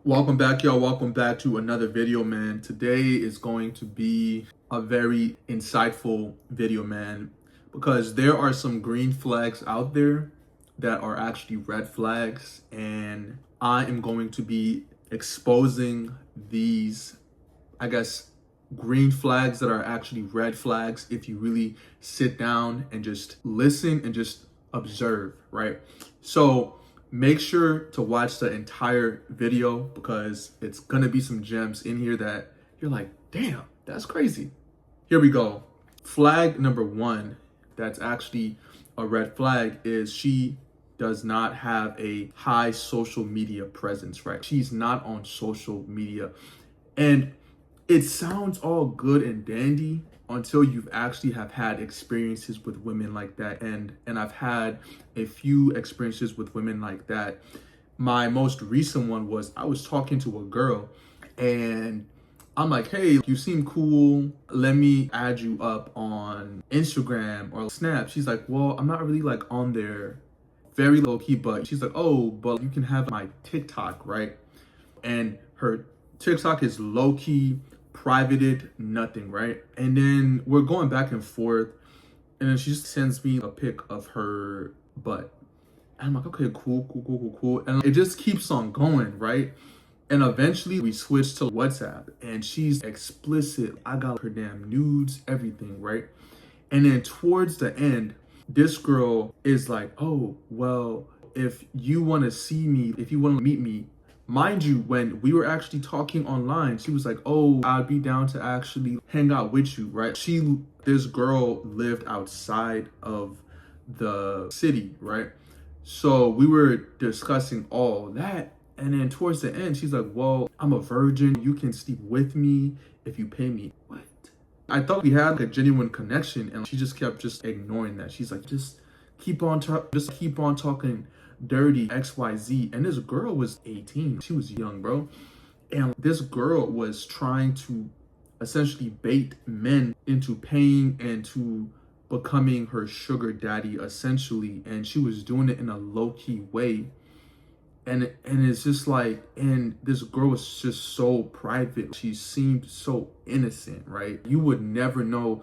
Welcome back, y'all. Welcome back to another video, man. Today is going to be a very insightful video, man, because there are some green flags out there that are actually red flags, and I am going to be exposing these, I guess, green flags that are actually red flags if you really sit down and just listen and just observe, right? So make sure to watch the entire video because it's gonna be some gems in here that you're like, damn, that's crazy. Here we go. Flag number one, that's actually a red flag, is she does not have a high social media presence, right? She's not on social media. And it sounds all good and dandy until you've actually have had experiences with women like that, and I've had a few experiences with women like that. My most recent one was I was talking to a girl and I'm like, hey, you seem cool, let me add you up on Instagram or Snap. She's like, well, I'm not really like on there, very low key, but she's like, oh, but you can have my TikTok, right? And her TikTok is low key privated, nothing, right? And then we're going back and forth, and then she just sends me a pic of her butt. And I'm like, okay, cool. And it just keeps on going, right? And eventually we switched to WhatsApp, and she's explicit. I got her damn nudes, everything, right? And then towards the end, this girl is like, oh, well, if you want to see me, if you want to meet me, mind you, when we were actually talking online, she was like, oh, I'd be down to actually hang out with you, right? This girl lived outside of the city, right? So we were discussing all that. And then towards the end, she's like, well, I'm a virgin. You can sleep with me if you pay me. What? I thought we had like a genuine connection, and she just kept just ignoring that. She's like, just keep on talking dirty XYZ. And this girl was 18. She was young, bro. And this girl was trying to essentially bait men into paying and to becoming her sugar daddy, essentially. And she was doing it in a low-key way. And it's just like, and this girl was just so private. She seemed so innocent, right? You would never know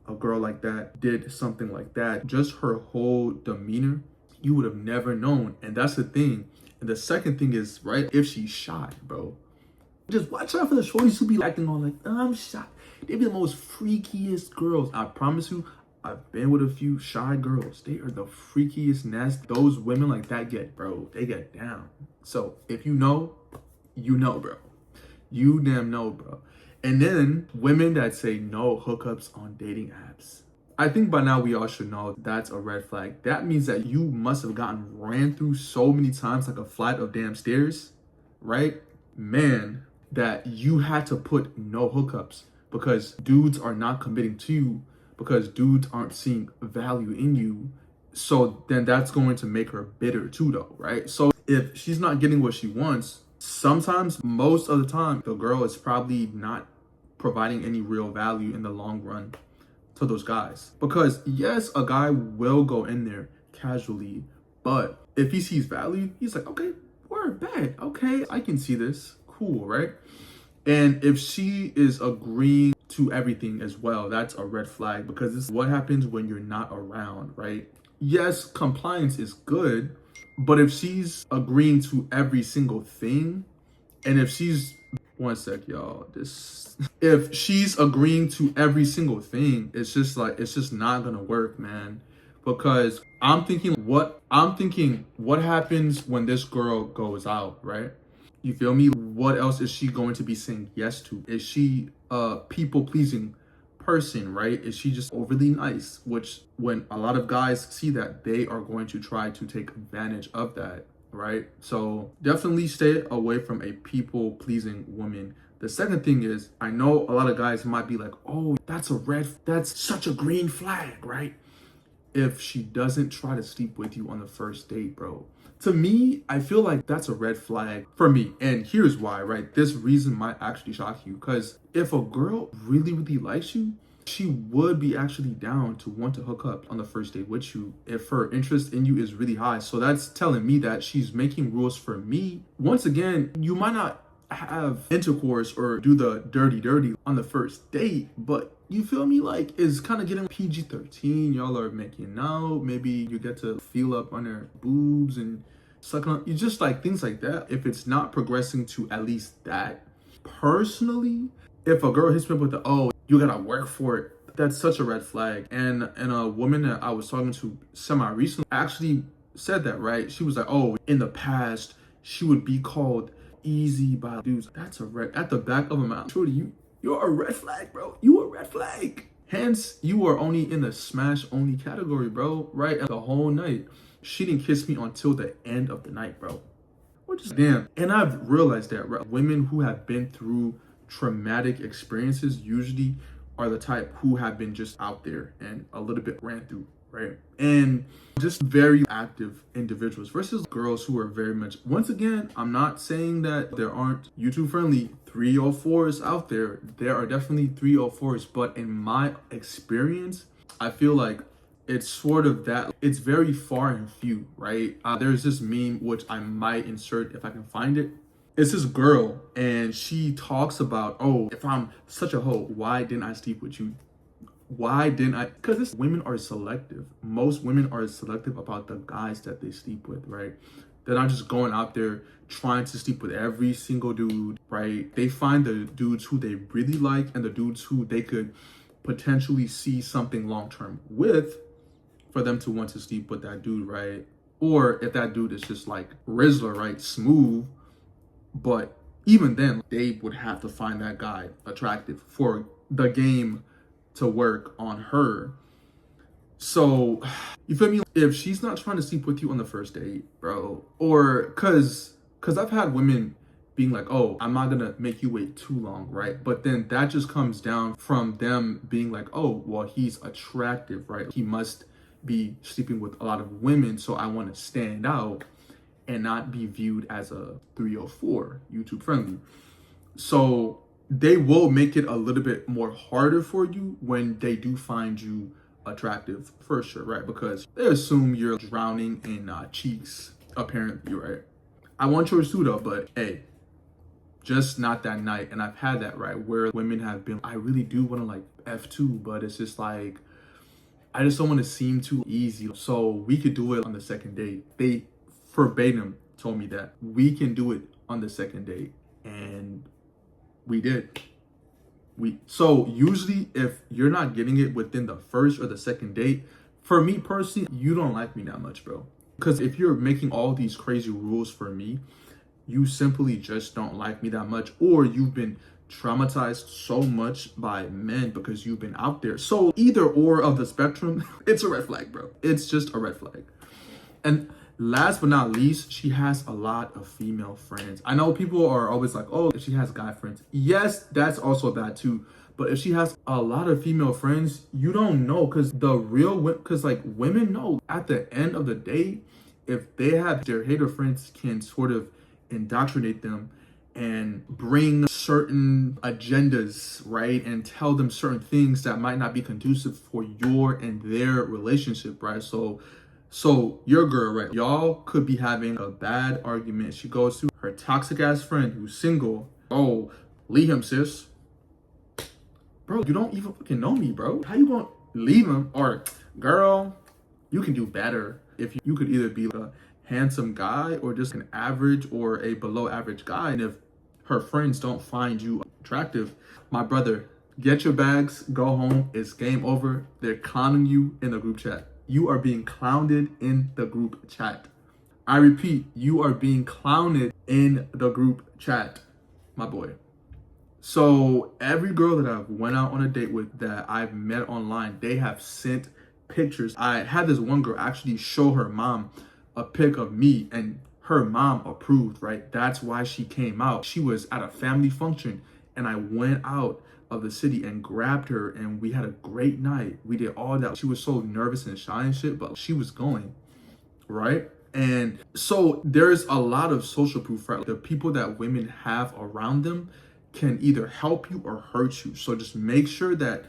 a girl like that did something like that. Just her whole demeanor, you would have never known. And that's the thing. And the second thing is, right, if she's shy, bro, just watch out for the shorties who be acting all like, oh, I'm shy. They be the most freakiest girls. I promise you, I've been with a few shy girls. They are the freakiest, nasty. Those women like that get, bro, they get down. So if you know, bro. You damn know, bro. And then women that say no hookups on dating apps. I think by now we all should know that's a red flag. That means that you must have gotten ran through so many times like a flight of damn stairs, right? Man, that you had to put no hookups because dudes are not committing to you, because dudes aren't seeing value in you. So then that's going to make her bitter too, though, right? So if she's not getting what she wants, sometimes, most of the time, the girl is probably not providing any real value in the long run to those guys. Because yes, a guy will go in there casually, but if he sees value, he's like, okay, word, bad, okay, I can see this, cool, right? And if she is agreeing to everything as well, that's a red flag, because this is what happens when you're not around, right? Yes, compliance is good, but if she's agreeing to every single thing, and if she's, one sec, y'all, if she's agreeing to every single thing, it's just like, it's just not gonna work, man. Because I'm thinking, what happens when this girl goes out, right? You feel me? What else is she going to be saying yes to? Is she a people-pleasing person, right? Is she just overly nice? Which, when a lot of guys see that, they are going to try to take advantage of that, right? So definitely stay away from a people-pleasing woman. The second thing is, I know a lot of guys might be like, oh, that's such a green flag, right? If she doesn't try to sleep with you on the first date, bro. To me, I feel like that's a red flag for me. And here's why, right? This reason might actually shock you. Because if a girl really, really likes you, she would be actually down to want to hook up on the first date with you if her interest in you is really high. So that's telling me that she's making rules for me. Once again, you might not have intercourse or do the dirty on the first date, but you feel me? Like, it's kind of getting PG-13. Y'all are making out. Maybe you get to feel up on their boobs and sucking on. You just like things like that. If it's not progressing to at least that, personally, if a girl hits me up with the, oh, you gotta work for it, that's such a red flag. And a woman that I was talking to semi-recently actually said that, right? She was like, oh, in the past, she would be called easy by dudes. That's a red, at the back of a mouth. Shorty, you're a red flag, bro. You a red flag. Hence, you are only in the smash only category, bro, right? And the whole night, she didn't kiss me until the end of the night, bro. Which is damn. And I've realized that, right? Women who have been through traumatic experiences usually are the type who have been just out there and a little bit ran through, right? And just very active individuals versus girls who are very much, once again, I'm not saying that there aren't YouTube friendly 304s out there. There are definitely 304s, but in my experience, I feel like it's sort of that, it's very far and few, right? There's this meme, which I might insert if I can find it. It's this girl and she talks about, oh, if I'm such a hoe, why didn't I sleep with you? Why didn't I? Because women are selective. Most women are selective about the guys that they sleep with, right? They're not just going out there trying to sleep with every single dude, right? They find the dudes who they really like and the dudes who they could potentially see something long-term with for them to want to sleep with that dude, right? Or if that dude is just like Rizzler, right? Smooth. But even then, they would have to find that guy attractive for the game to work on her. So, you feel me? If she's not trying to sleep with you on the first date, bro, or cause I've had women being like, oh, I'm not gonna make you wait too long, right? But then that just comes down from them being like, oh, well, he's attractive, right? He must be sleeping with a lot of women, so I want to stand out and not be viewed as a 304 YouTube friendly. So they will make it a little bit more harder for you when they do find you attractive, for sure, right? Because they assume you're drowning in cheeks, apparently, right? I want yours too, though, but hey, just not that night. And I've had that, right? Where women have been, I really do want to like F2, but it's just like, I just don't want to seem too easy. So we could do it on the second date. They verbatim told me that we can do it on the second date, and we did. So usually if you're not getting it within the first or the second date, for me personally, you don't like me that much, bro. Because if you're making all these crazy rules for me, you simply just don't like me that much, or you've been traumatized so much by men because you've been out there. So either or of the spectrum, it's a red flag, bro. It's just a red flag. And last but not least, she has a lot of female friends. I know people are always like, oh, if she has guy friends. Yes, that's also bad too. But if she has a lot of female friends, you don't know, because like women know at the end of the day, if they have their hater friends can sort of indoctrinate them and bring certain agendas, right? And tell them certain things that might not be conducive for your and their relationship, right? So your girl, right? Y'all could be having a bad argument. She goes to her toxic ass friend who's single. Oh, leave him, sis. Bro, you don't even fucking know me, bro. How you gonna leave him? Or, girl, you can do better. If you could either be a handsome guy or just an average or a below average guy. And if her friends don't find you attractive, my brother, get your bags, go home. It's game over. They're clowning you in the group chat. You are being clowned in the group chat. I repeat, you are being clowned in the group chat, my boy. So every girl that I've went out on a date with that I've met online, they have sent pictures. I had this one girl actually show her mom a pic of me, and her mom approved, right? That's why she came out. She was at a family function and I went out of the city and grabbed her and we had a great night. We did all that. She was so nervous and shy and shit, but she was going, right? And so there's a lot of social proof, right? The people that women have around them can either help you or hurt you. So just make sure that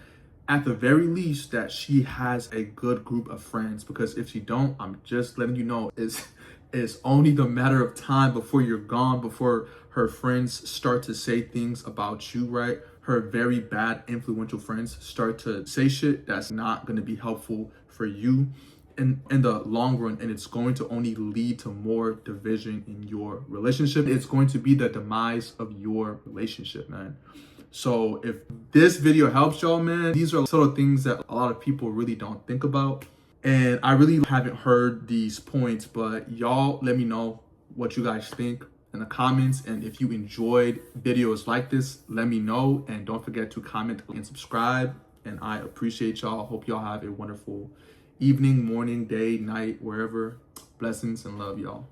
at the very least that she has a good group of friends, because if she don't, I'm just letting you know, it's only the matter of time before you're gone, before her friends start to say things about you, right? Her very bad influential friends start to say shit that's not going to be helpful for you in the long run, and it's going to only lead to more division in your relationship. It's going to be the demise of your relationship, man. So if this video helps y'all, man, these are sort of things that a lot of people really don't think about. And I really haven't heard these points, but y'all let me know what you guys think in the comments. And if you enjoyed videos like this, let me know. And don't forget to comment and subscribe. And I appreciate y'all. Hope y'all have a wonderful evening, morning, day, night, wherever. Blessings and love, y'all.